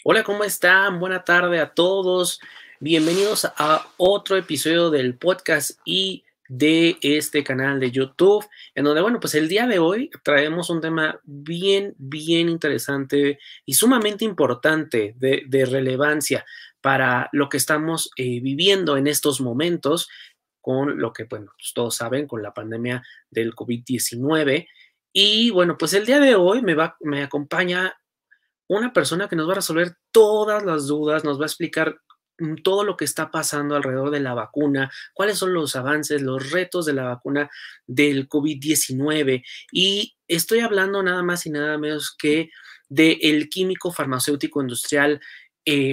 Hola, ¿cómo están? Buena tarde a todos. Bienvenidos a otro episodio del podcast y de este canal de YouTube, en donde, bueno, pues el día de hoy traemos un tema bien interesante y sumamente importante de relevancia para lo que estamos viviendo en estos momentos con lo que, bueno, pues todos saben, con la pandemia del COVID-19. Y bueno, pues el día de hoy me acompaña una persona que nos va a resolver todas las dudas, nos va a explicar todo lo que está pasando alrededor de la vacuna, cuáles son los avances, los retos de la vacuna del COVID-19. Y estoy hablando nada más y nada menos que del químico farmacéutico industrial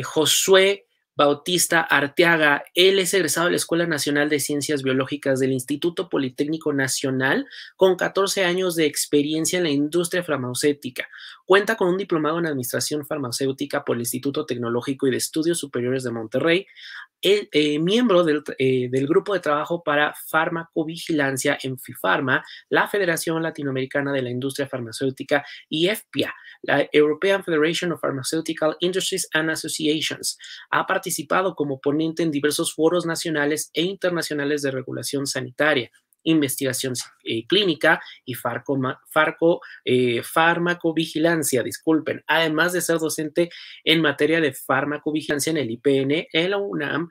Josué Bautista Arteaga. Él es egresado de la Escuela Nacional de Ciencias Biológicas del Instituto Politécnico Nacional, con 14 años de experiencia en la industria farmacéutica. Cuenta con un diplomado en Administración Farmacéutica por el Instituto Tecnológico y de Estudios Superiores de Monterrey, miembro del Grupo de Trabajo para Farmacovigilancia en FIFARMA, la Federación Latinoamericana de la Industria Farmacéutica, y EFPIA, la European Federation of Pharmaceutical Industries and Associations. Ha participado como ponente en diversos foros nacionales e internacionales de regulación sanitaria, investigación clínica y farmacovigilancia, disculpen, además de ser docente en materia de farmacovigilancia en el IPN, en la UNAM,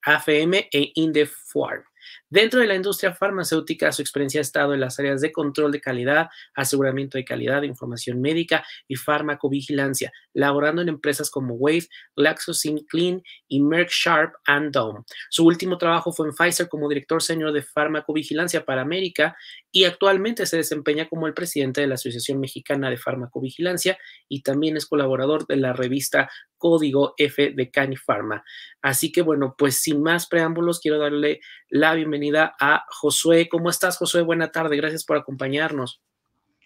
AFM e INDEFARM. Dentro de la industria farmacéutica, su experiencia ha estado en las áreas de control de calidad, aseguramiento de calidad, información médica y farmacovigilancia, laborando en empresas como Wave, GlaxoSmithKline y Merck Sharp and Dohme. Su último trabajo fue en Pfizer como director senior de farmacovigilancia para América, y actualmente se desempeña como el presidente de la Asociación Mexicana de Farmacovigilancia y también es colaborador de la revista Código F de Canifarma. Así que bueno, pues sin más preámbulos, quiero darle la bienvenida a Josué. ¿Cómo estás, Josué? Buena tarde, gracias por acompañarnos.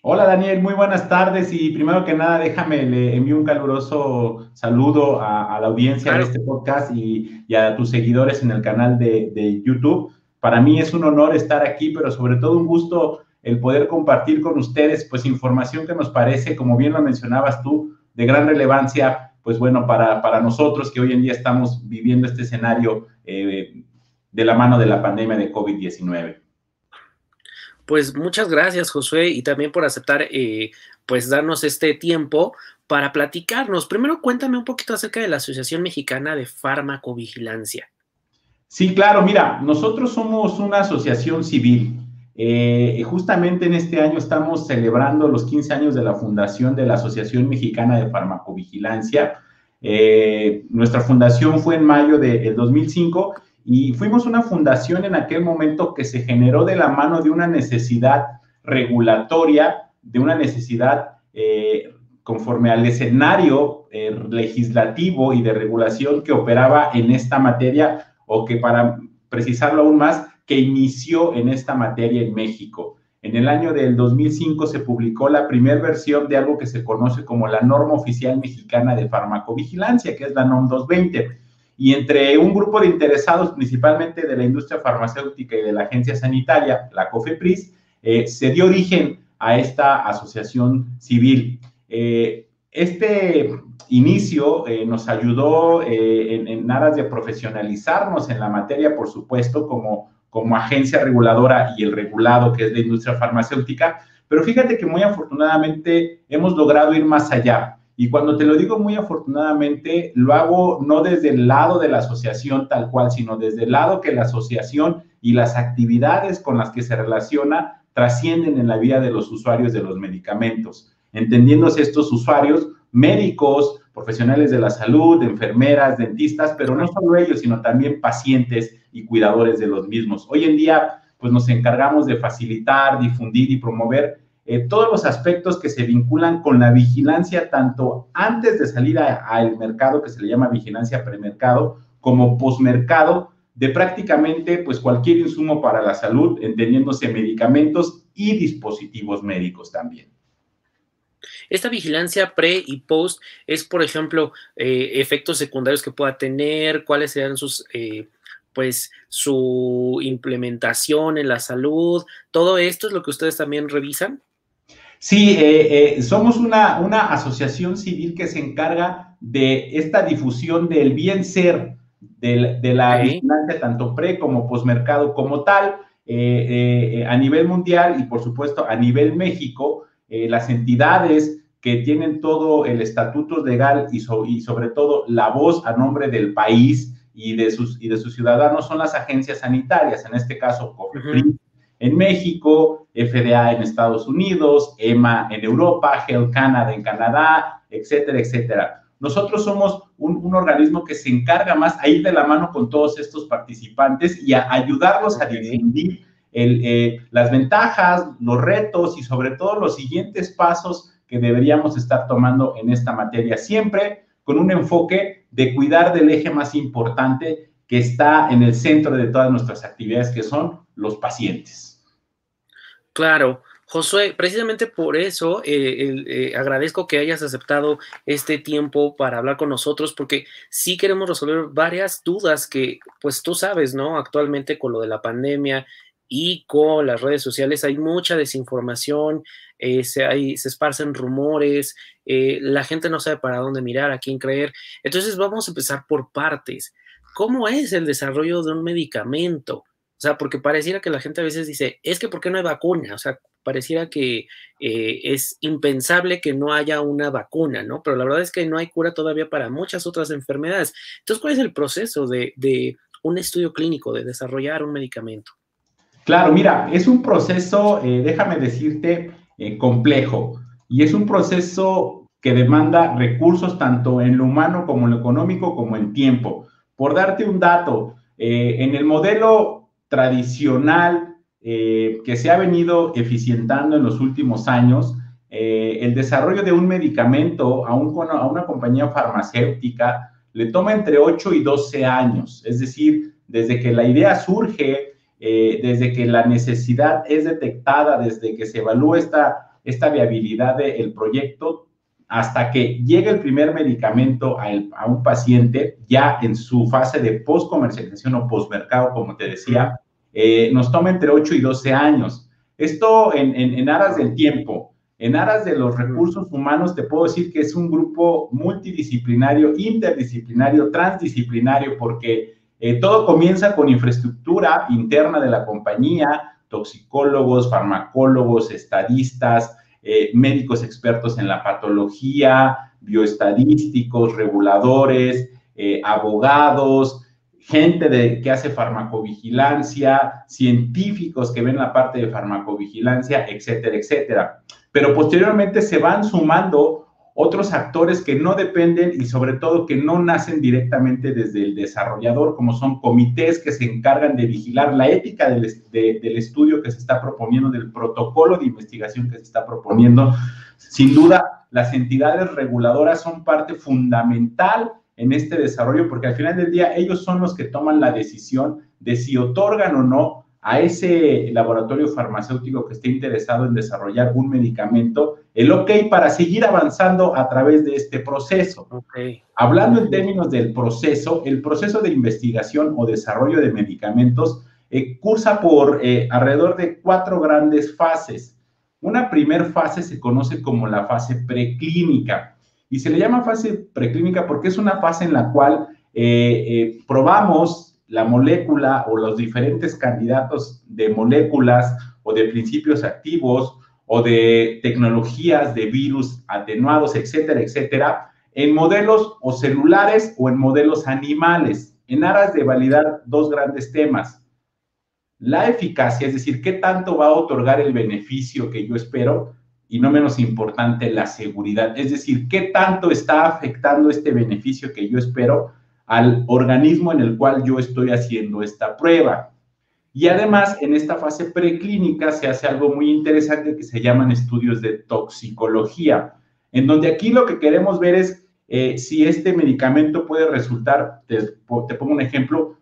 Hola Daniel, muy buenas tardes y primero que nada déjame, le envío un caluroso saludo a la audiencia de Claro. este podcast y a tus seguidores en el canal de YouTube. Para mí es un honor estar aquí, pero sobre todo un gusto el poder compartir con ustedes pues información que nos parece, como bien lo mencionabas tú, de gran relevancia, pues bueno, para nosotros que hoy en día estamos viviendo este escenario de la mano de la pandemia de COVID-19. Pues muchas gracias, Josué, y también por aceptar, pues darnos este tiempo para platicarnos. Primero, cuéntame un poquito acerca de la Asociación Mexicana de Farmacovigilancia. Sí, claro, mira, nosotros somos una asociación civil. Justamente en este año estamos celebrando los 15 años de la fundación de la Asociación Mexicana de Farmacovigilancia. Nuestra fundación fue en mayo del 2005 y fuimos una fundación en aquel momento que se generó de la mano de una necesidad regulatoria, de una necesidad conforme al escenario legislativo y de regulación que operaba en esta materia, o que para precisarlo aún más, que inició en esta materia en México. En el año del 2005 se publicó la primera versión de algo que se conoce como la Norma Oficial Mexicana de Farmacovigilancia, que es la NOM 220. Y entre un grupo de interesados, principalmente de la industria farmacéutica y de la agencia sanitaria, la COFEPRIS, se dio origen a esta asociación civil. Este inicio nos ayudó en aras de profesionalizarnos en la materia, por supuesto, como agencia reguladora y el regulado que es la industria farmacéutica, pero fíjate que muy afortunadamente hemos logrado ir más allá. Y cuando te lo digo muy afortunadamente, lo hago no desde el lado de la asociación tal cual, sino desde el lado que la asociación y las actividades con las que se relaciona trascienden en la vida de los usuarios de los medicamentos, entendiéndose estos usuarios médicos, profesionales de la salud, enfermeras, dentistas, pero no solo ellos, sino también pacientes y cuidadores de los mismos. Hoy en día, pues nos encargamos de facilitar, difundir y promover todos los aspectos que se vinculan con la vigilancia, tanto antes de salir al mercado, que se le llama vigilancia premercado, como posmercado, de prácticamente pues cualquier insumo para la salud, entendiéndose medicamentos y dispositivos médicos también. Esta vigilancia pre y post es, por ejemplo, efectos secundarios que pueda tener, cuáles serán pues, su implementación en la salud. ¿Todo esto es lo que ustedes también revisan? Sí, somos una asociación civil que se encarga de esta difusión del bien ser, de la Ok, vigilancia tanto pre como posmercado como tal, a nivel mundial y por supuesto a nivel México, las entidades que tienen todo el estatuto legal y sobre todo la voz a nombre del país y de sus ciudadanos son las agencias sanitarias, en este caso ujú, COFEPRIS en México, FDA en Estados Unidos, EMA en Europa, Health Canada en Canadá, etcétera, etcétera. Nosotros somos un organismo que se encarga más a ir de la mano con todos estos participantes y a ayudarlos a ok. difundir las ventajas, los retos y sobre todo los siguientes pasos que deberíamos estar tomando en esta materia, siempre con un enfoque de cuidar del eje más importante que está en el centro de todas nuestras actividades, que son los pacientes. Claro, Josué, precisamente por eso agradezco que hayas aceptado este tiempo para hablar con nosotros, porque sí queremos resolver varias dudas que, pues tú sabes, ¿no? Actualmente con lo de la pandemia y con las redes sociales hay mucha desinformación, se esparcen rumores, la gente no sabe para dónde mirar, a quién creer. Entonces vamos a empezar por partes. ¿Cómo es el desarrollo de un medicamento? O sea, porque pareciera que la gente a veces dice, es que ¿por qué no hay vacuna? O sea, pareciera que es impensable que no haya una vacuna, ¿no? Pero la verdad es que no hay cura todavía para muchas otras enfermedades. Entonces, ¿cuál es el proceso de un estudio clínico, de desarrollar un medicamento? Claro, mira, es un proceso, déjame decirte, complejo y es un proceso que demanda recursos tanto en lo humano como en lo económico como en tiempo. Por darte un dato, en el modelo tradicional que se ha venido eficientando en los últimos años, el desarrollo de un medicamento a una compañía farmacéutica le toma entre 8 y 12 años, es decir, desde que la idea surge, desde que la necesidad es detectada, desde que se evalúa esta viabilidad del proyecto, hasta que llegue el primer medicamento a un paciente, ya en su fase de post-comercialización o post-mercado, como te decía, Ujú, nos toma entre 8 y 12 años. Esto en aras del tiempo. En aras de los ujú. recursos humanos, te puedo decir que es un grupo multidisciplinario, interdisciplinario, transdisciplinario, porque todo comienza con infraestructura interna de la compañía, toxicólogos, farmacólogos, estadistas, médicos expertos en la patología, bioestadísticos, reguladores, abogados, que hace farmacovigilancia, científicos que ven la parte de farmacovigilancia, etcétera, etcétera. Pero posteriormente se van sumando otros actores que no dependen y sobre todo que no nacen directamente desde el desarrollador, como son comités que se encargan de vigilar la ética del estudio que se está proponiendo, del protocolo de investigación que se está proponiendo. Sin duda, las entidades reguladoras son parte fundamental en este desarrollo, porque al final del día ellos son los que toman la decisión de si otorgan o no a ese laboratorio farmacéutico que esté interesado en desarrollar un medicamento el ok para seguir avanzando a través de este proceso. Ok. Hablando en Ujú, términos del proceso, el proceso de investigación o desarrollo de medicamentos cursa por alrededor de 4 grandes fases. Una primera fase se conoce como la fase preclínica y se le llama fase preclínica porque es una fase en la cual probamos la molécula o los diferentes candidatos de moléculas o de principios activos o de tecnologías de virus atenuados, etcétera, etcétera, en modelos o celulares o en modelos animales, en aras de validar dos grandes temas. La eficacia, es decir, qué tanto va a otorgar el beneficio que yo espero, y no menos importante, la seguridad, es decir, qué tanto está afectando este beneficio que yo espero al organismo en el cual yo estoy haciendo esta prueba. Y ujú. además, en esta fase preclínica se hace algo muy interesante que se llaman estudios de toxicología, en donde aquí lo que queremos ver es si este medicamento puede resultar, te pongo un ejemplo,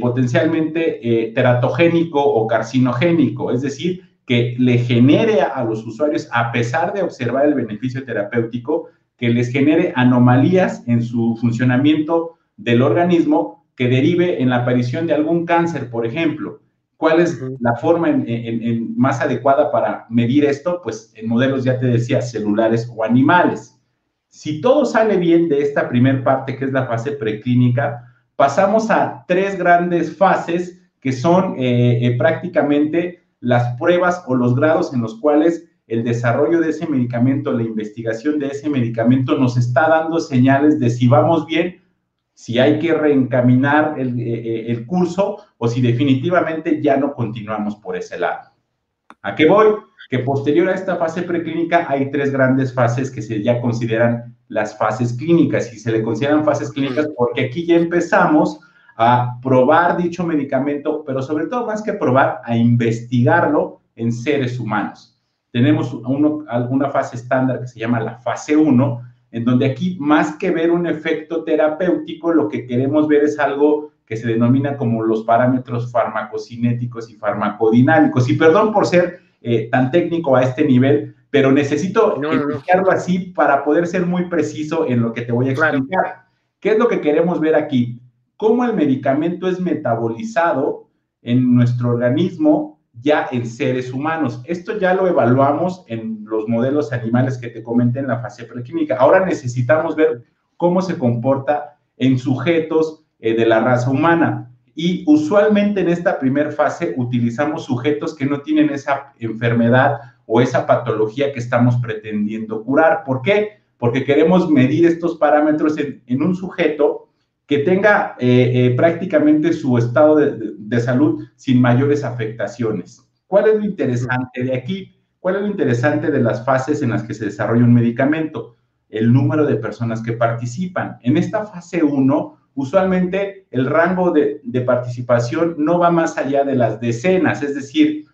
potencialmente teratogénico o carcinogénico, es decir, que le genere a los usuarios, a pesar de observar el beneficio terapéutico, que les genere anomalías en su funcionamiento del organismo que derive en la aparición de algún cáncer, por ejemplo, ¿Cuál es la forma más adecuada para medir esto? Pues en modelos, ya te decía, celulares o animales. Si todo sale bien de esta primera parte, que es la fase preclínica, pasamos a 3 grandes fases que son prácticamente las pruebas o los grados en los cuales el desarrollo de ese medicamento, la investigación de ese medicamento nos está dando señales de si vamos bien, si hay que reencaminar el curso o si definitivamente ya no continuamos por ese lado. ¿A qué voy? Que posterior a esta fase preclínica hay 3 grandes fases que se ya consideran las fases clínicas, y se le consideran fases clínicas porque aquí ya empezamos a probar dicho medicamento, pero sobre todo, más que probar, a investigarlo en seres humanos. Tenemos una fase estándar que se llama la fase 1, en donde aquí, más que ver un efecto terapéutico, lo que queremos ver es algo que se denomina como los parámetros farmacocinéticos y farmacodinámicos. Y perdón por ser tan técnico a este nivel, pero necesito explicarlo así para poder ser muy preciso en lo que te voy a explicar. Claro. ¿Qué es lo que queremos ver aquí? Cómo el medicamento es metabolizado en nuestro organismo ya en seres humanos. Esto ya lo evaluamos en los modelos animales que te comenté en la fase preclínica. Ahora necesitamos ver cómo se comporta en sujetos de la raza humana. Y usualmente en esta primera fase utilizamos sujetos que no tienen esa enfermedad o esa patología que estamos pretendiendo curar. ¿Por qué? Porque queremos medir estos parámetros en un sujeto que tenga prácticamente su estado de salud sin mayores afectaciones. ¿Cuál es lo interesante de aquí? ¿Cuál es lo interesante de las fases en las que se desarrolla un medicamento? El número de personas que participan. En esta fase 1, usualmente el rango de participación no va más allá de las decenas, es decir,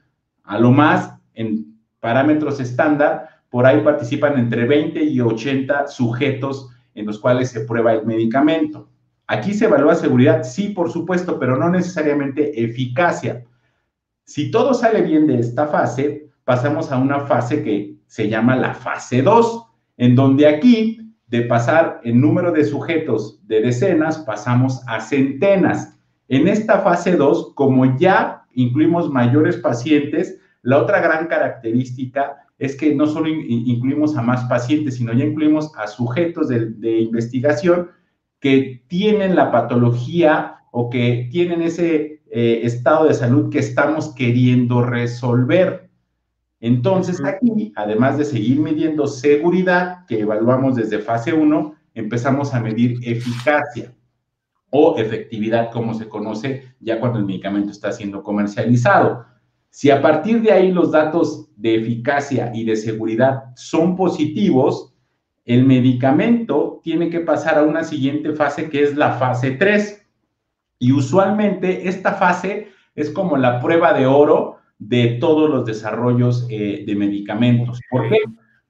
a lo más en parámetros estándar, por ahí participan entre 20 y 80 sujetos en los cuales se prueba el medicamento. ¿Aquí se evalúa seguridad? Sí, por supuesto, pero no necesariamente eficacia. Si todo sale bien de esta fase, pasamos a una fase que se llama la fase 2, en donde aquí, de pasar el número de sujetos de decenas, pasamos a centenas. En esta fase 2, como ya incluimos mayores pacientes, la otra gran característica es que no solo incluimos a más pacientes, sino ya incluimos a sujetos de investigación que tienen la patología o que tienen ese estado de salud que estamos queriendo resolver. Entonces, aquí, además de seguir midiendo seguridad, que evaluamos desde fase 1, empezamos a medir eficacia o efectividad, como se conoce ya cuando el medicamento está siendo comercializado. Si a partir de ahí los datos de eficacia y de seguridad son positivos, el medicamento tiene que pasar a una siguiente fase, que es la fase 3. Y usualmente esta fase es como la prueba de oro de todos los desarrollos de medicamentos. ¿Por qué?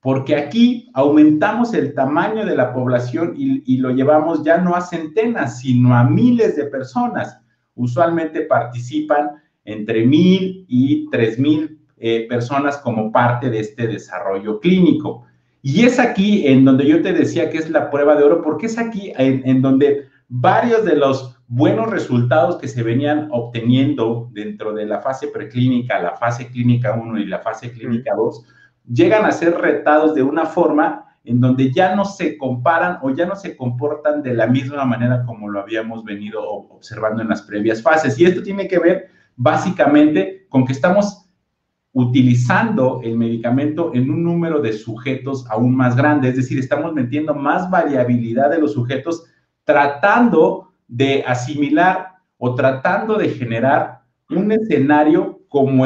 Porque aquí aumentamos el tamaño de la población y lo llevamos ya no a centenas, sino a miles de personas. Usualmente participan entre 1,000 y 3,000 personas como parte de este desarrollo clínico. Y es aquí en donde yo te decía que es la prueba de oro, porque es aquí en donde varios de los buenos resultados que se venían obteniendo dentro de la fase preclínica, la fase clínica 1 y la fase clínica 2, llegan a ser retados de una forma en donde ya no se comparan o ya no se comportan de la misma manera como lo habíamos venido observando en las previas fases. Y esto tiene que ver básicamente con que estamos utilizando el medicamento en un número de sujetos aún más grande, es decir, estamos metiendo más variabilidad de los sujetos, tratando de asimilar o tratando de generar un escenario como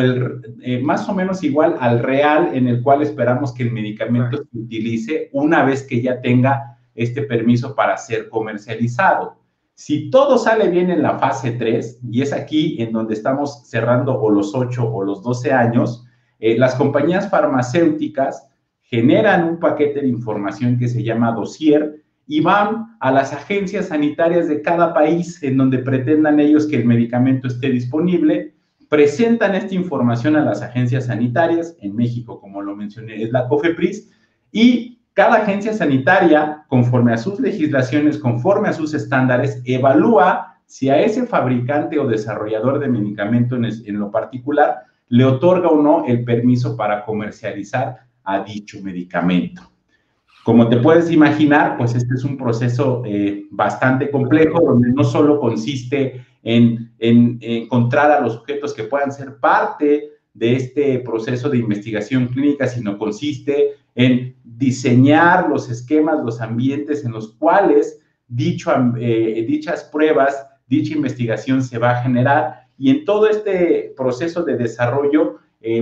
más o menos igual al real en el cual esperamos que el medicamento se utilice una vez que ya tenga este permiso para ser comercializado. Si todo sale bien en la fase 3, y es aquí en donde estamos cerrando o los 8 o los 12 años, las compañías farmacéuticas generan un paquete de información que se llama dossier y van a las agencias sanitarias de cada país en donde pretendan ellos que el medicamento esté disponible, presentan esta información a las agencias sanitarias. En México, como lo mencioné, es la COFEPRIS, y cada agencia sanitaria, conforme a sus legislaciones, conforme a sus estándares, evalúa si a ese fabricante o desarrollador de medicamento en lo particular le otorga o no el permiso para comercializar a dicho medicamento. Como te puedes imaginar, pues este es un proceso bastante complejo, donde no solo consiste en encontrar a los sujetos que puedan ser parte de este proceso de investigación clínica, sino consiste en diseñar los esquemas, los ambientes en los cuales dichas pruebas, dicha investigación se va a generar, y en todo este proceso de desarrollo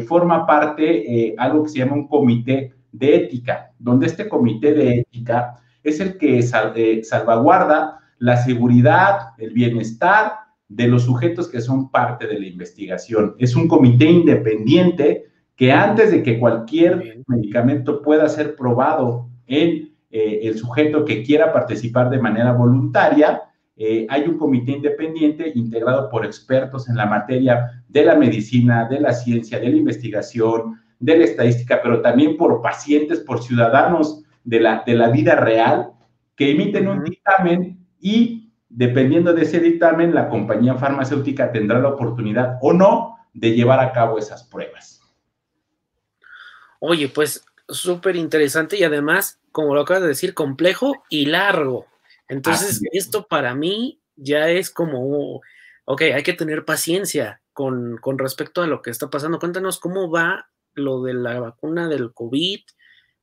forma parte algo que se llama un comité de ética, donde este comité de ética es el que salvaguarda la seguridad, el bienestar de los sujetos que son parte de la investigación. Es un comité independiente que antes de que cualquier medicamento pueda ser probado en el sujeto que quiera participar de manera voluntaria, hay un comité independiente integrado por expertos en la materia de la medicina, de la ciencia, de la investigación, de la estadística, pero también por pacientes, por ciudadanos de la vida real, que emiten un dictamen, y dependiendo de ese dictamen, la compañía farmacéutica tendrá la oportunidad o no de llevar a cabo esas pruebas. Oye, pues súper interesante, y además, como lo acabas de decir, complejo y largo. Entonces, esto para mí ya es como, ok, hay que tener paciencia con respecto a lo que está pasando. Cuéntanos cómo va lo de la vacuna del COVID,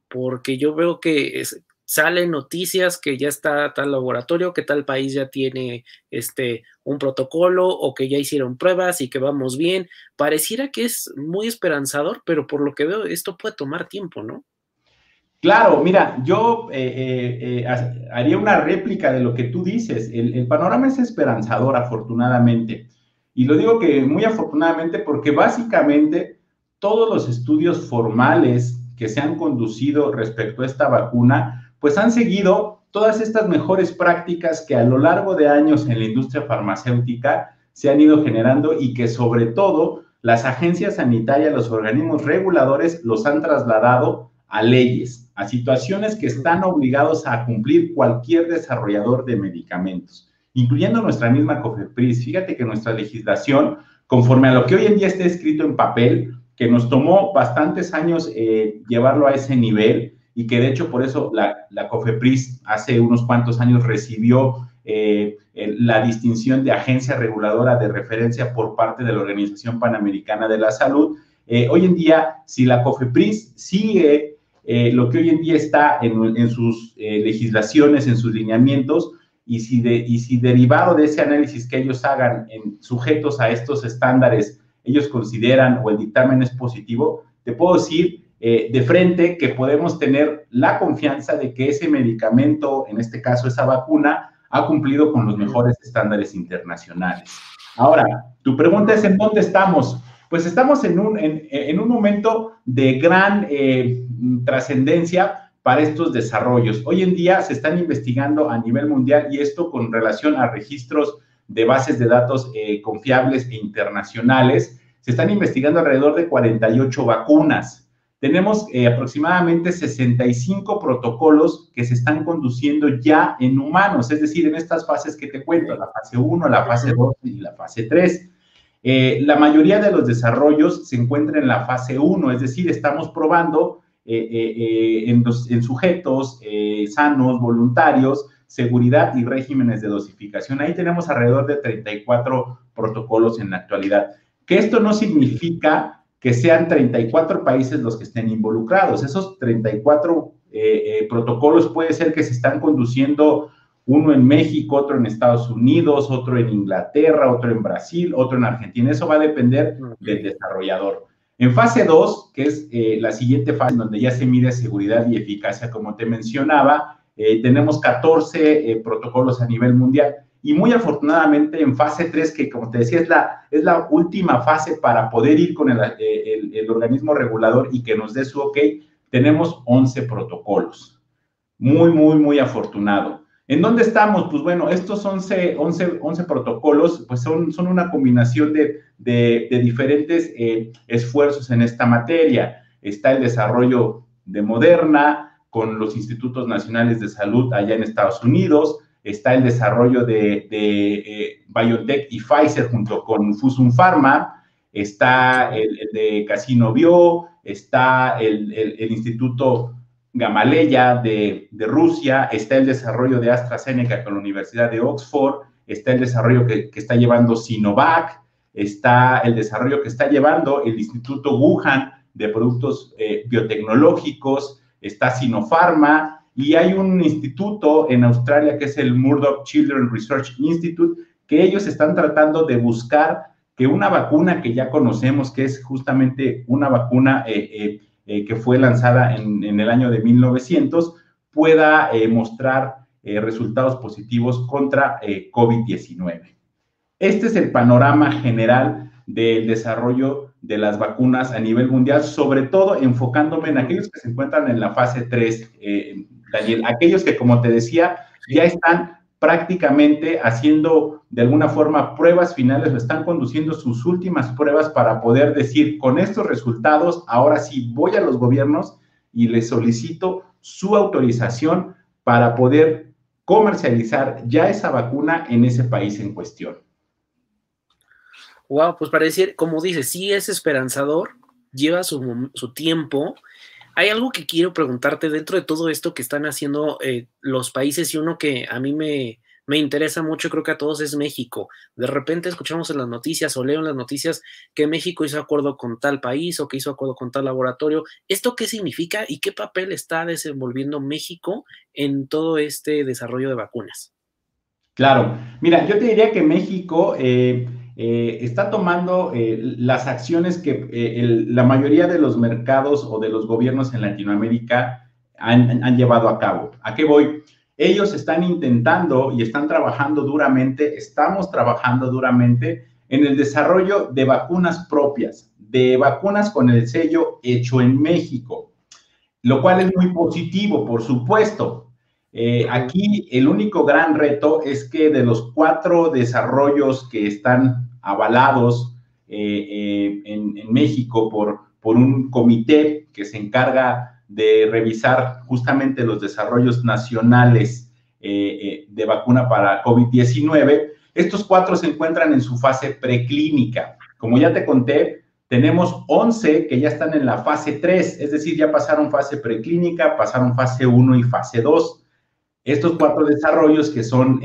porque yo veo que salen noticias que ya está tal laboratorio, que tal país ya tiene un protocolo, o que ya hicieron pruebas y que vamos bien. Pareciera que es muy esperanzador, pero por lo que veo, esto puede tomar tiempo, ¿no? Claro, mira, yo haría una réplica de lo que tú dices. El panorama es esperanzador, afortunadamente. Y lo digo que muy afortunadamente porque básicamente todos los estudios formales que se han conducido respecto a esta vacuna, pues han seguido todas estas mejores prácticas que a lo largo de años en la industria farmacéutica se han ido generando, y que sobre todo las agencias sanitarias, los organismos reguladores los han trasladado a leyes, a situaciones que están obligados a cumplir cualquier desarrollador de medicamentos, incluyendo nuestra misma COFEPRIS. Fíjate que nuestra legislación, conforme a lo que hoy en día está escrito en papel, que nos tomó bastantes años llevarlo a ese nivel, y que de hecho por eso la COFEPRIS hace unos cuantos años recibió la distinción de agencia reguladora de referencia por parte de la Organización Panamericana de la Salud. Hoy en día, si la COFEPRIS sigue lo que hoy en día está en sus legislaciones, en sus lineamientos, y si derivado de ese análisis que ellos hagan sujetos a estos estándares, ellos consideran o el dictamen es positivo, te puedo decir de frente que podemos tener la confianza de que ese medicamento, en este caso esa vacuna, ha cumplido con los mejores estándares internacionales. Ahora, tu pregunta es: ¿en dónde estamos? Pues estamos en un momento de gran trascendencia para estos desarrollos. Hoy en día se están investigando a nivel mundial, y esto con relación a registros de bases de datos confiables e internacionales. Se están investigando alrededor de 48 vacunas. Tenemos aproximadamente 65 protocolos que se están conduciendo ya en humanos, es decir, en estas fases que te cuento, la fase 1, la fase 2 y la fase 3. La mayoría de los desarrollos se encuentran en la fase 1, es decir, estamos probando en sujetos sanos, voluntarios, seguridad y regímenes de dosificación. Ahí tenemos alrededor de 34 protocolos en la actualidad. Que esto no significa que sean 34 países los que estén involucrados. Esos 34 protocolos puede ser que se están conduciendo, uno en México, otro en Estados Unidos, otro en Inglaterra, otro en Brasil, otro en Argentina. Eso va a depender del desarrollador. En fase 2, que es la siguiente fase, donde ya se mide seguridad y eficacia, como te mencionaba, tenemos 14 protocolos a nivel mundial. Y muy afortunadamente en fase 3, que como te decía es la última fase para poder ir con el organismo regulador y que nos dé su ok, tenemos 11 protocolos. Muy, muy, muy afortunado. ¿En dónde estamos? Pues bueno, estos 11 protocolos pues son una combinación de diferentes esfuerzos en esta materia. Está el desarrollo de Moderna con los Institutos Nacionales de Salud allá en Estados Unidos. está el desarrollo de BioNTech y Pfizer junto con Fosun Pharma, está el de Casino Bio, está el Instituto Gamaleya de Rusia, está el desarrollo de AstraZeneca con la Universidad de Oxford, está el desarrollo que está llevando Sinovac, está el desarrollo que está llevando el Instituto Wuhan de productos biotecnológicos, está Sinopharma, y hay un instituto en Australia que es el Murdoch Children Research Institute, que ellos están tratando de buscar que una vacuna que ya conocemos, que es justamente una vacuna que fue lanzada en el año de 1900, pueda mostrar resultados positivos contra COVID-19. Este es el panorama general del desarrollo de las vacunas a nivel mundial, sobre todo enfocándome en aquellos que se encuentran en la fase 3, Daniel, aquellos que, como te decía, ya están prácticamente haciendo de alguna forma pruebas finales o están conduciendo sus últimas pruebas para poder decir, con estos resultados, ahora sí voy a los gobiernos y les solicito su autorización para poder comercializar ya esa vacuna en ese país en cuestión. Wow, pues parece, como dices, sí es esperanzador, lleva su tiempo. Hay algo que quiero preguntarte dentro de todo esto que están haciendo los países, y uno que a mí me interesa mucho, creo que a todos, es México. De repente escuchamos en las noticias o leo en las noticias que México hizo acuerdo con tal país o que hizo acuerdo con tal laboratorio. ¿Esto qué significa y qué papel está desenvolviendo México en todo este desarrollo de vacunas? Claro, mira, yo te diría que México está tomando las acciones que la mayoría de los mercados o de los gobiernos en Latinoamérica han llevado a cabo. ¿A qué voy? Ellos están intentando y están trabajando duramente, estamos trabajando duramente en el desarrollo de vacunas propias, de vacunas con el sello hecho en México, lo cual es muy positivo, por supuesto. Aquí el único gran reto es que de los 4 desarrollos que están avalados en México por un comité que se encarga de revisar justamente los desarrollos nacionales de vacuna para COVID-19, estos 4 se encuentran en su fase preclínica. Como ya te conté, tenemos 11 que ya están en la fase 3, es decir, ya pasaron fase preclínica, pasaron fase 1 y fase 2. Estos 4 desarrollos que son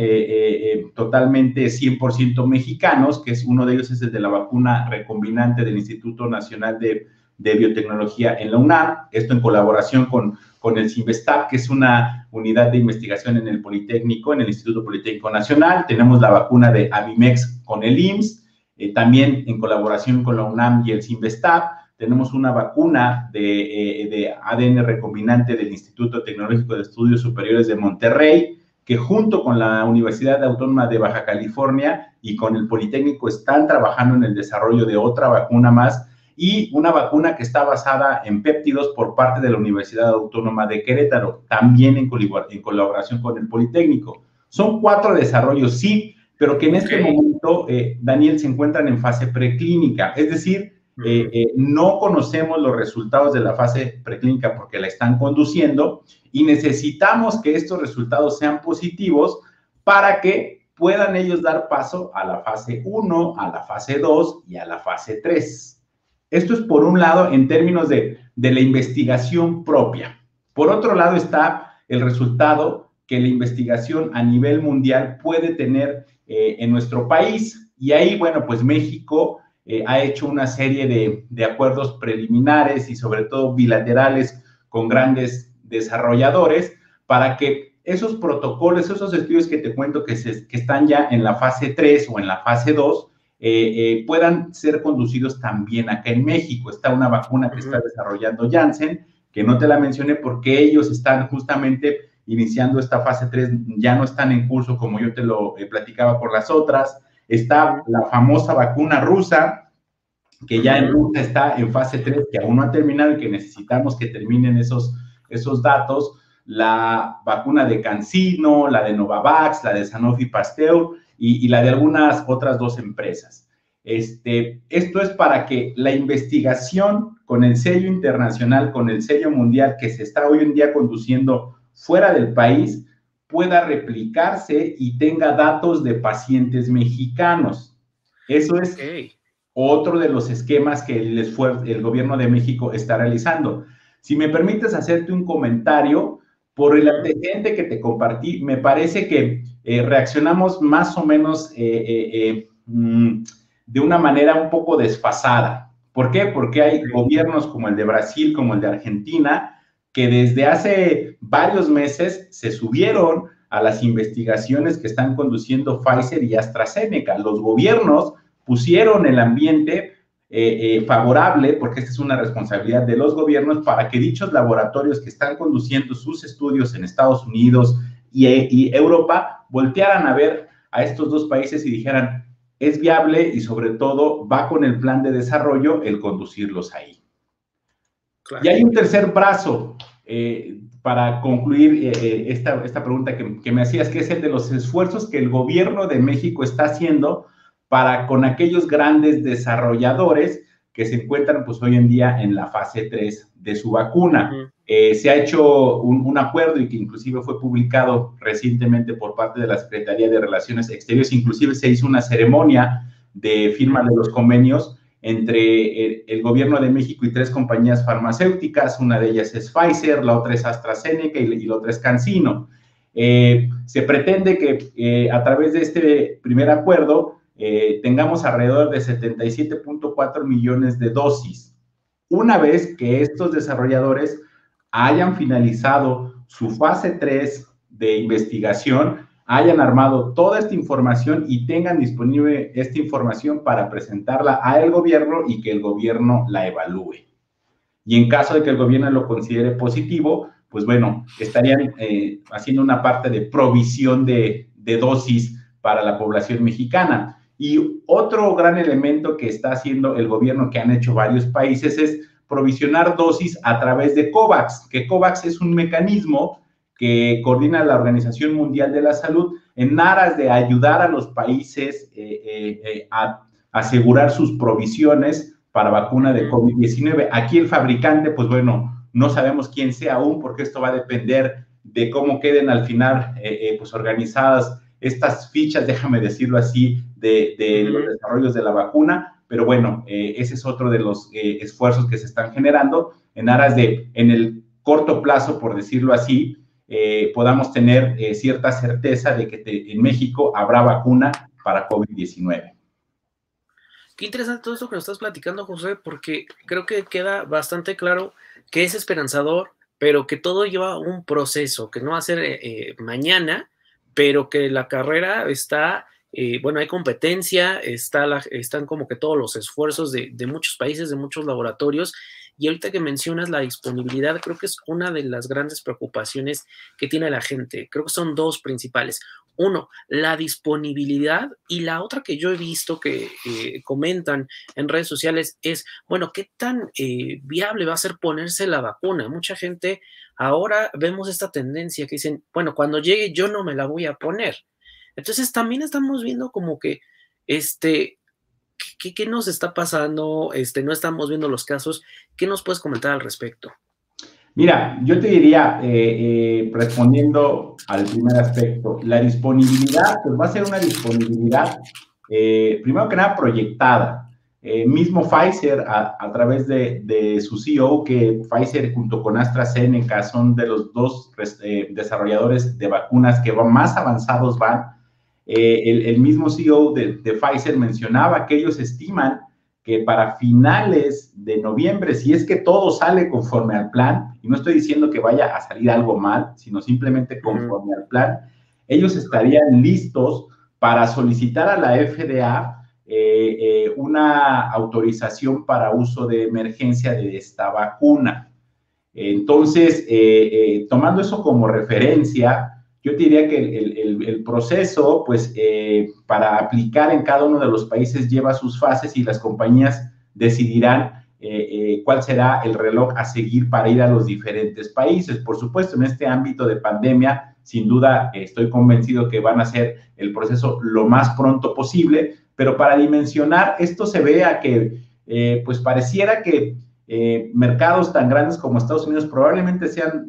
totalmente 100% mexicanos, que es uno de ellos es el de la vacuna recombinante del Instituto Nacional de Biotecnología en la UNAM, esto en colaboración con el CINVESTAP, que es una unidad de investigación en el Politécnico, en el Instituto Politécnico Nacional. Tenemos la vacuna de Avimex con el IMSS, también en colaboración con la UNAM y el CINVESTAP. Tenemos una vacuna de ADN recombinante del Instituto Tecnológico de Estudios Superiores de Monterrey, que junto con la Universidad Autónoma de Baja California y con el Politécnico están trabajando en el desarrollo de otra vacuna más, y una vacuna que está basada en péptidos por parte de la Universidad Autónoma de Querétaro, también en colaboración con el Politécnico. Son 4 desarrollos, sí, pero que en este momento, Daniel, se encuentran en fase preclínica, es decir, no conocemos los resultados de la fase preclínica porque la están conduciendo y necesitamos que estos resultados sean positivos para que puedan ellos dar paso a la fase 1, a la fase 2 y a la fase 3. Esto es por un lado en términos de la investigación propia. Por otro lado está el resultado que la investigación a nivel mundial puede tener en nuestro país, y ahí, bueno, pues México ha hecho una serie de acuerdos preliminares y sobre todo bilaterales con grandes desarrolladores para que esos protocolos, esos estudios que te cuento que están ya en la fase 3 o en la fase 2, puedan ser conducidos también acá en México. Está una vacuna que está desarrollando Janssen, que no te la mencioné porque ellos están justamente iniciando esta fase 3, ya no están en curso como yo te lo platicaba por las otras. Está la famosa vacuna rusa, que ya en Rusia está en fase 3, que aún no ha terminado y que necesitamos que terminen esos datos. La vacuna de CanSino, la de Novavax, la de Sanofi Pasteur y la de algunas otras 2 empresas. Esto es para que la investigación con el sello internacional, con el sello mundial que se está hoy en día conduciendo fuera del país, pueda replicarse y tenga datos de pacientes mexicanos. Eso es otro de los esquemas que el gobierno de México está realizando. Si me permites hacerte un comentario, por el antecedente que te compartí, me parece que reaccionamos más o menos de una manera un poco desfasada. ¿Por qué? Porque hay gobiernos como el de Brasil, como el de Argentina, que desde hace varios meses se subieron a las investigaciones que están conduciendo Pfizer y AstraZeneca. Los gobiernos pusieron el ambiente favorable, porque esta es una responsabilidad de los gobiernos, para que dichos laboratorios que están conduciendo sus estudios en Estados Unidos y Europa voltearan a ver a estos dos países y dijeran, es viable y sobre todo va con el plan de desarrollo el conducirlos ahí. Claro. Y hay un tercer brazo para concluir esta pregunta que me hacías, que es el de los esfuerzos que el gobierno de México está haciendo para con aquellos grandes desarrolladores que se encuentran pues hoy en día en la fase 3 de su vacuna. Se ha hecho un acuerdo y que inclusive fue publicado recientemente por parte de la Secretaría de Relaciones Exteriores, inclusive se hizo una ceremonia de firma de los convenios entre el gobierno de México y 3 compañías farmacéuticas, una de ellas es Pfizer, la otra es AstraZeneca y la otra es CanSino. Se pretende que a través de este primer acuerdo tengamos alrededor de 77.4 millones de dosis. Una vez que estos desarrolladores hayan finalizado su fase 3 de investigación, hayan armado toda esta información y tengan disponible esta información para presentarla al gobierno y que el gobierno la evalúe. Y en caso de que el gobierno lo considere positivo, pues bueno, estarían haciendo una parte de provisión de dosis para la población mexicana. Y otro gran elemento que está haciendo el gobierno, que han hecho varios países, es provisionar dosis a través de COVAX, que COVAX es un mecanismo que coordina la Organización Mundial de la Salud en aras de ayudar a los países a asegurar sus provisiones para vacuna de COVID-19. Aquí el fabricante, pues bueno, no sabemos quién sea aún, porque esto va a depender de cómo queden al final pues organizadas estas fichas, déjame decirlo así, de los desarrollos de la vacuna, pero bueno, ese es otro de los esfuerzos que se están generando en aras de, en el corto plazo, por decirlo así, podamos tener cierta certeza de que en México habrá vacuna para COVID-19. Qué interesante todo esto que nos estás platicando, José, porque creo que queda bastante claro que es esperanzador, pero que todo lleva un proceso, que no va a ser mañana, pero que la carrera está, bueno, hay competencia, están como que todos los esfuerzos de muchos países, de muchos laboratorios, y ahorita que mencionas la disponibilidad, creo que es una de las grandes preocupaciones que tiene la gente. Creo que son dos principales. Uno, la disponibilidad, y la otra que yo he visto que comentan en redes sociales es, bueno, ¿qué tan viable va a ser ponerse la vacuna? Mucha gente, ahora vemos esta tendencia que dicen, bueno, cuando llegue yo no me la voy a poner. Entonces también estamos viendo como que, ¿qué nos está pasando? No estamos viendo los casos. ¿Qué nos puedes comentar al respecto? Mira, yo te diría, respondiendo al primer aspecto, la disponibilidad, pues va a ser una disponibilidad, primero que nada, proyectada. Mismo Pfizer, a través de su CEO, que Pfizer junto con AstraZeneca son de los dos desarrolladores de vacunas que más avanzados van. El mismo CEO de Pfizer mencionaba que ellos estiman que para finales de noviembre, si es que todo sale conforme al plan, y no estoy diciendo que vaya a salir algo mal, sino simplemente conforme al plan, ellos estarían listos para solicitar a la FDA una autorización para uso de emergencia de esta vacuna. Entonces, tomando eso como referencia, yo te diría que el proceso, pues, para aplicar en cada uno de los países lleva sus fases y las compañías decidirán cuál será el reloj a seguir para ir a los diferentes países. Por supuesto, en este ámbito de pandemia, sin duda, estoy convencido que van a hacer el proceso lo más pronto posible, pero para dimensionar, esto se ve a que, pues, pareciera que mercados tan grandes como Estados Unidos probablemente sean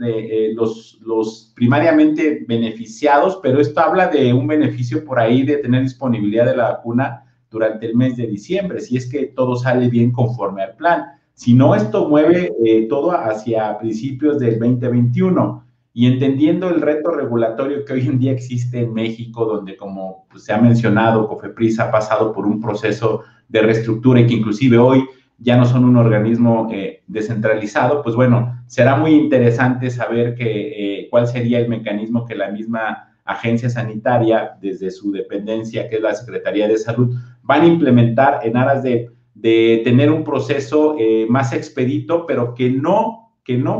los primariamente beneficiados, pero esto habla de un beneficio por ahí de tener disponibilidad de la vacuna durante el mes de diciembre, si es que todo sale bien conforme al plan. Si no, esto mueve todo hacia principios del 2021. Y entendiendo el reto regulatorio que hoy en día existe en México, donde, como pues, se ha mencionado, COFEPRIS ha pasado por un proceso de reestructura y que inclusive hoy ya no son un organismo descentralizado, pues bueno, será muy interesante saber cuál sería el mecanismo que la misma agencia sanitaria, desde su dependencia, que es la Secretaría de Salud, van a implementar en aras de tener un proceso más expedito, pero que no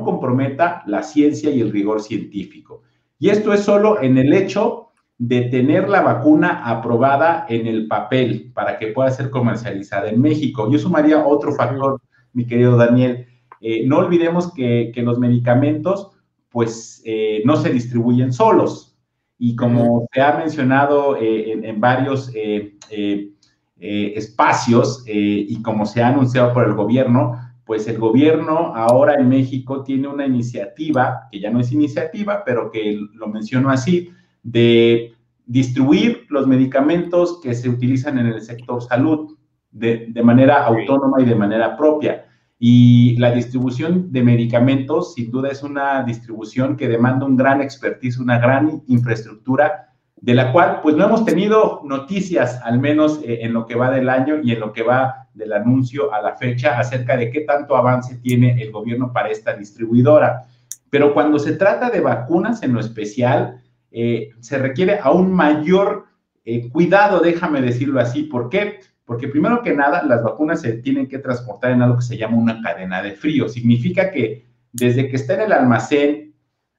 comprometa la ciencia y el rigor científico. Y esto es solo en el hecho de tener la vacuna aprobada en el papel para que pueda ser comercializada en México. Yo sumaría otro factor, mi querido Daniel. No olvidemos que los medicamentos, pues, no se distribuyen solos. Y como se ha mencionado en varios espacios y como se ha anunciado por el gobierno, pues el gobierno ahora en México tiene una iniciativa, que ya no es iniciativa, pero que lo menciono así, de distribuir los medicamentos que se utilizan en el sector salud de manera autónoma y de manera propia. Y la distribución de medicamentos, sin duda, es una distribución que demanda un gran expertise, una gran infraestructura, de la cual pues no hemos tenido noticias, al menos en lo que va del año y en lo que va del anuncio a la fecha, acerca de qué tanto avance tiene el gobierno para esta distribuidora. Pero cuando se trata de vacunas en lo especial, se requiere aún mayor cuidado, déjame decirlo así. ¿Por qué? Porque primero que nada, las vacunas se tienen que transportar en algo que se llama una cadena de frío. Significa que desde que está en el almacén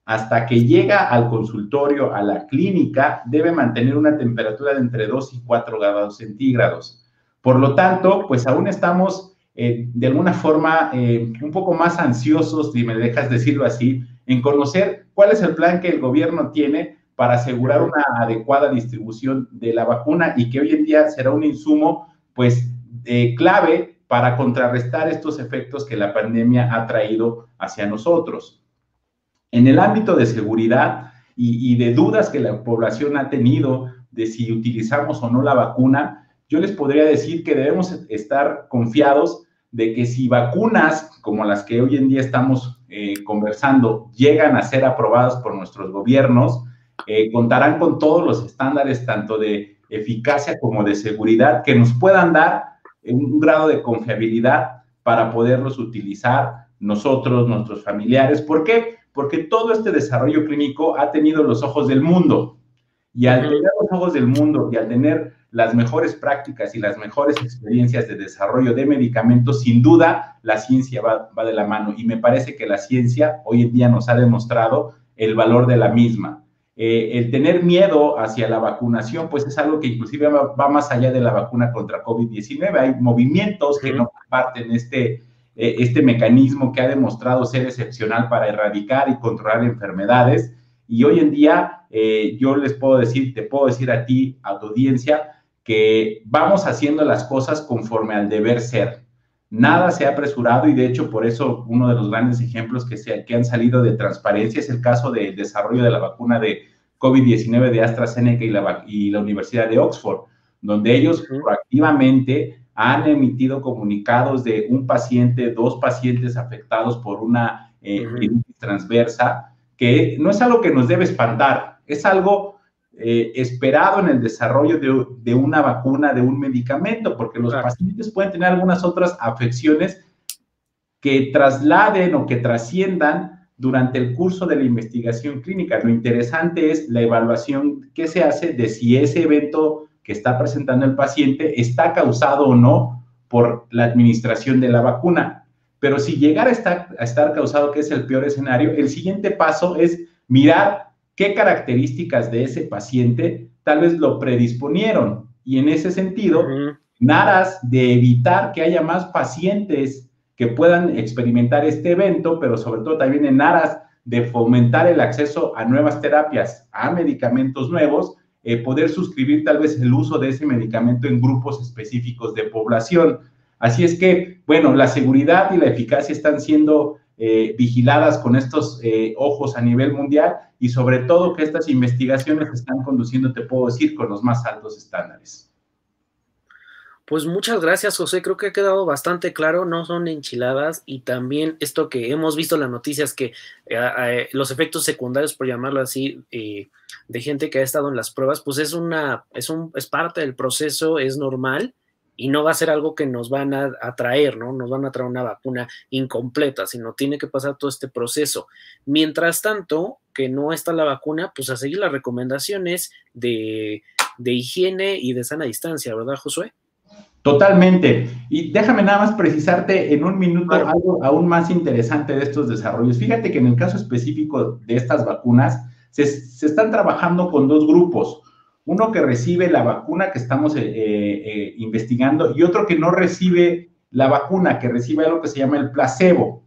hasta que llega al consultorio, a la clínica, debe mantener una temperatura de entre 2 y 4 grados centígrados. Por lo tanto, pues aún estamos de alguna forma un poco más ansiosos, si me dejas decirlo así, en conocer cuál es el plan que el gobierno tiene para asegurar una adecuada distribución de la vacuna y que hoy en día será un insumo, pues, clave para contrarrestar estos efectos que la pandemia ha traído hacia nosotros. En el ámbito de seguridad y de dudas que la población ha tenido de si utilizamos o no la vacuna, yo les podría decir que debemos estar confiados de que si vacunas como las que hoy en día estamos conversando llegan a ser aprobadas por nuestros gobiernos, contarán con todos los estándares tanto de eficacia como de seguridad que nos puedan dar un grado de confiabilidad para poderlos utilizar nosotros, nuestros familiares. ¿Por qué? Porque todo este desarrollo clínico ha tenido los ojos del mundo. Y al tener los ojos del mundo y al tener las mejores prácticas y las mejores experiencias de desarrollo de medicamentos, sin duda la ciencia va de la mano. Y me parece que la ciencia hoy en día nos ha demostrado el valor de la misma. El tener miedo hacia la vacunación, pues es algo que inclusive va más allá de la vacuna contra COVID-19. Hay movimientos que no comparten este mecanismo que ha demostrado ser excepcional para erradicar y controlar enfermedades. Y hoy en día yo les puedo decir, te puedo decir a ti, a tu audiencia, que vamos haciendo las cosas conforme al deber ser. Nada se ha apresurado y de hecho por eso uno de los grandes ejemplos que han salido de transparencia es el caso del desarrollo de la vacuna de COVID-19 de AstraZeneca y la Universidad de Oxford, donde ellos proactivamente han emitido comunicados de un paciente, 2 pacientes afectados por una crisis transversa, que no es algo que nos debe espantar, es algo esperado en el desarrollo de una vacuna, de un medicamento, porque los pacientes pueden tener algunas otras afecciones que trasladen o que trasciendan durante el curso de la investigación clínica. Lo interesante es la evaluación que se hace de si ese evento que está presentando el paciente está causado o no por la administración de la vacuna. Pero si llegara a estar causado, que es el peor escenario, el siguiente paso es mirar qué características de ese paciente tal vez lo predisponieron. Y en ese sentido, en aras de evitar que haya más pacientes que puedan experimentar este evento, pero sobre todo también en aras de fomentar el acceso a nuevas terapias, a medicamentos nuevos, poder suscribir tal vez el uso de ese medicamento en grupos específicos de población. Así es que, bueno, la seguridad y la eficacia están siendo vigiladas con estos ojos a nivel mundial y sobre todo que estas investigaciones se están conduciendo, te puedo decir, con los más altos estándares. Pues muchas gracias, José. Creo que ha quedado bastante claro, no son enchiladas y también esto que hemos visto en las noticias que los efectos secundarios, por llamarlo así, de gente que ha estado en las pruebas, pues es parte del proceso, es normal y no va a ser algo que nos van a traer, ¿no? Nos van a traer una vacuna incompleta, sino tiene que pasar todo este proceso. Mientras tanto, que no está la vacuna, pues a seguir las recomendaciones de higiene y de sana distancia, ¿verdad, Josué? Totalmente. Y déjame nada más precisarte en un minuto Claro. algo aún más interesante de estos desarrollos. Fíjate que en el caso específico de estas vacunas, se están trabajando con dos grupos. Uno que recibe la vacuna que estamos investigando y otro que no recibe la vacuna, que recibe algo que se llama el placebo.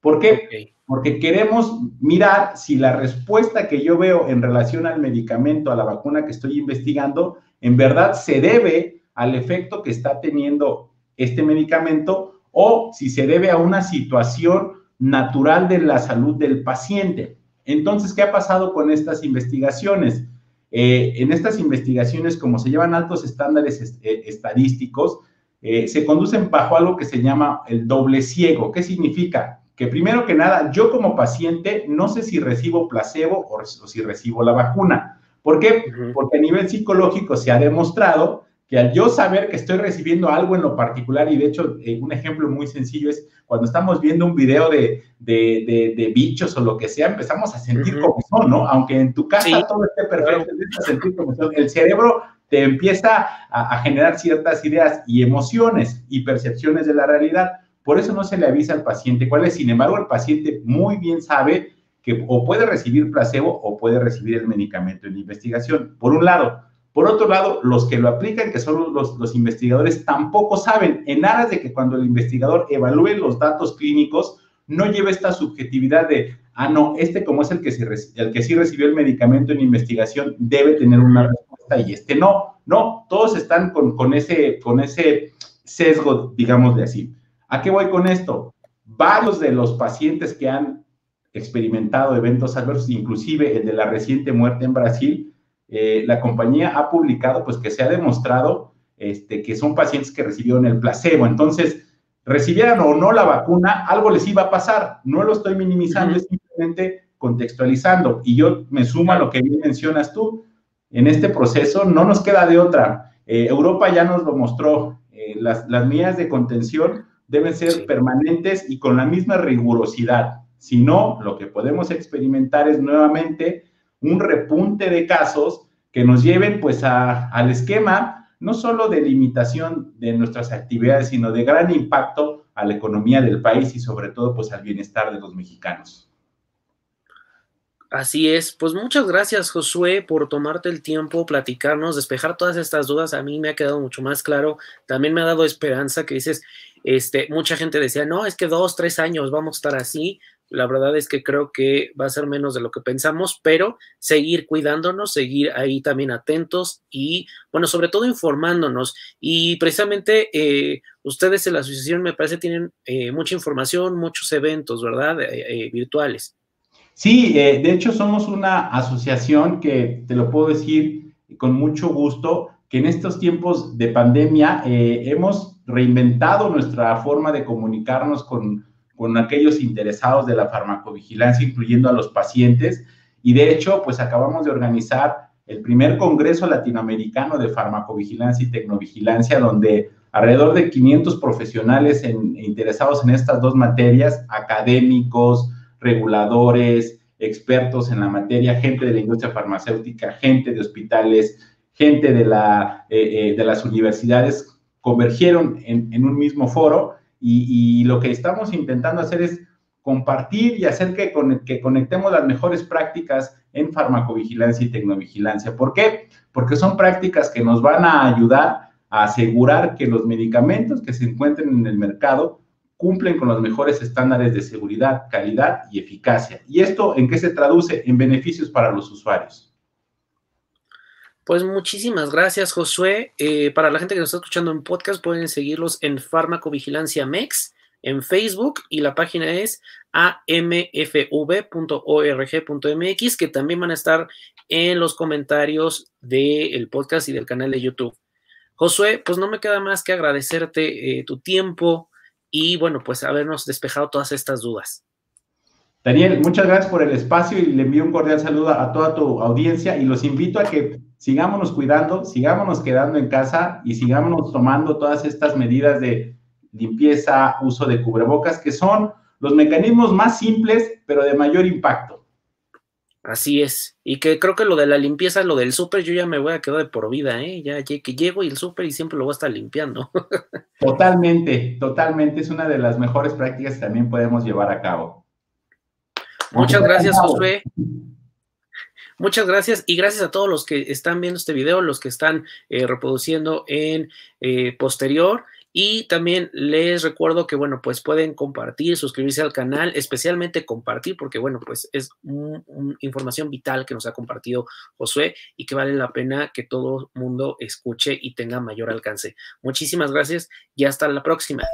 ¿Por qué? Okay. Porque queremos mirar si la respuesta que yo veo en relación al medicamento, a la vacuna que estoy investigando, en verdad se debe al efecto que está teniendo este medicamento o si se debe a una situación natural de la salud del paciente. Entonces, ¿qué ha pasado con estas investigaciones? En estas investigaciones, como se llevan altos estándares estadísticos, se conducen bajo algo que se llama el doble ciego. ¿Qué significa? Que primero que nada, yo como paciente no sé si recibo placebo o si recibo la vacuna. ¿Por qué? Porque a nivel psicológico se ha demostrado que al yo saber que estoy recibiendo algo en lo particular, y de hecho un ejemplo muy sencillo es cuando estamos viendo un video de bichos o lo que sea, empezamos a sentir como son, ¿no? Aunque en tu casa todo esté perfecto, empiezas a sentir como son. El cerebro te empieza a generar ciertas ideas y emociones y percepciones de la realidad. Por eso no se le avisa al paciente cuál es. Sin embargo, el paciente muy bien sabe que o puede recibir placebo o puede recibir el medicamento en investigación, por un lado. Por otro lado, los que lo aplican, que son los investigadores, tampoco saben, en aras de que cuando el investigador evalúe los datos clínicos, no lleve esta subjetividad de, no, como es el que sí recibió el medicamento en investigación, debe tener una respuesta y este no. No, todos están con ese sesgo, digamos de así. ¿A qué voy con esto? Varios de los pacientes que han experimentado eventos adversos, inclusive el de la reciente muerte en Brasil, la compañía ha publicado pues que se ha demostrado que son pacientes que recibieron el placebo. Entonces, recibieran o no la vacuna, algo les iba a pasar. No lo estoy minimizando, es simplemente contextualizando. Y yo me sumo a lo que bien mencionas tú. En este proceso no nos queda de otra. Europa ya nos lo mostró. Las medidas de contención deben ser permanentes y con la misma rigurosidad. Si no, lo que podemos experimentar es nuevamente un repunte de casos que nos lleven pues al esquema no solo de limitación de nuestras actividades, sino de gran impacto a la economía del país y sobre todo pues al bienestar de los mexicanos. Así es, pues muchas gracias, Josué, por tomarte el tiempo, platicarnos, despejar todas estas dudas. A mí me ha quedado mucho más claro, también me ha dado esperanza que dices, mucha gente decía, no, es que 2, 3 años vamos a estar así. La verdad es que creo que va a ser menos de lo que pensamos, pero seguir cuidándonos, seguir ahí también atentos y, bueno, sobre todo informándonos. Y precisamente ustedes en la asociación, me parece, tienen mucha información, muchos eventos, ¿verdad? Virtuales. Sí, de hecho somos una asociación que, te lo puedo decir con mucho gusto, que en estos tiempos de pandemia hemos reinventado nuestra forma de comunicarnos con aquellos interesados de la farmacovigilancia, incluyendo a los pacientes, y de hecho, pues acabamos de organizar el primer Congreso Latinoamericano de Farmacovigilancia y Tecnovigilancia, donde alrededor de 500 profesionales interesados en estas dos materias, académicos, reguladores, expertos en la materia, gente de la industria farmacéutica, gente de hospitales, gente de las universidades, convergieron en un mismo foro y lo que estamos intentando hacer es compartir y hacer que conectemos las mejores prácticas en farmacovigilancia y tecnovigilancia. ¿Por qué? Porque son prácticas que nos van a ayudar a asegurar que los medicamentos que se encuentren en el mercado cumplen con los mejores estándares de seguridad, calidad y eficacia. ¿Y esto en qué se traduce? En beneficios para los usuarios. Pues muchísimas gracias, Josué. Para la gente que nos está escuchando en podcast, pueden seguirlos en Farmacovigilancia MEX en Facebook y la página es amfv.org.mx, que también van a estar en los comentarios del podcast y del canal de YouTube. Josué, pues no me queda más que agradecerte tu tiempo y bueno, pues habernos despejado todas estas dudas. Daniel, muchas gracias por el espacio y le envío un cordial saludo a toda tu audiencia y los invito a que sigámonos cuidando, sigámonos quedando en casa y sigámonos tomando todas estas medidas de limpieza, uso de cubrebocas, que son los mecanismos más simples, pero de mayor impacto. Así es, y que creo que lo de la limpieza, lo del súper, yo ya me voy a quedar de por vida, ya que llego y el súper y siempre lo voy a estar limpiando. Totalmente, totalmente, es una de las mejores prácticas que también podemos llevar a cabo. Muchas gracias, Josué. Muchas gracias y gracias a todos los que están viendo este video, los que están reproduciendo en posterior. Y también les recuerdo que, bueno, pues pueden compartir, suscribirse al canal, especialmente compartir, porque, bueno, pues es información vital que nos ha compartido Josué y que vale la pena que todo el mundo escuche y tenga mayor alcance. Muchísimas gracias y hasta la próxima.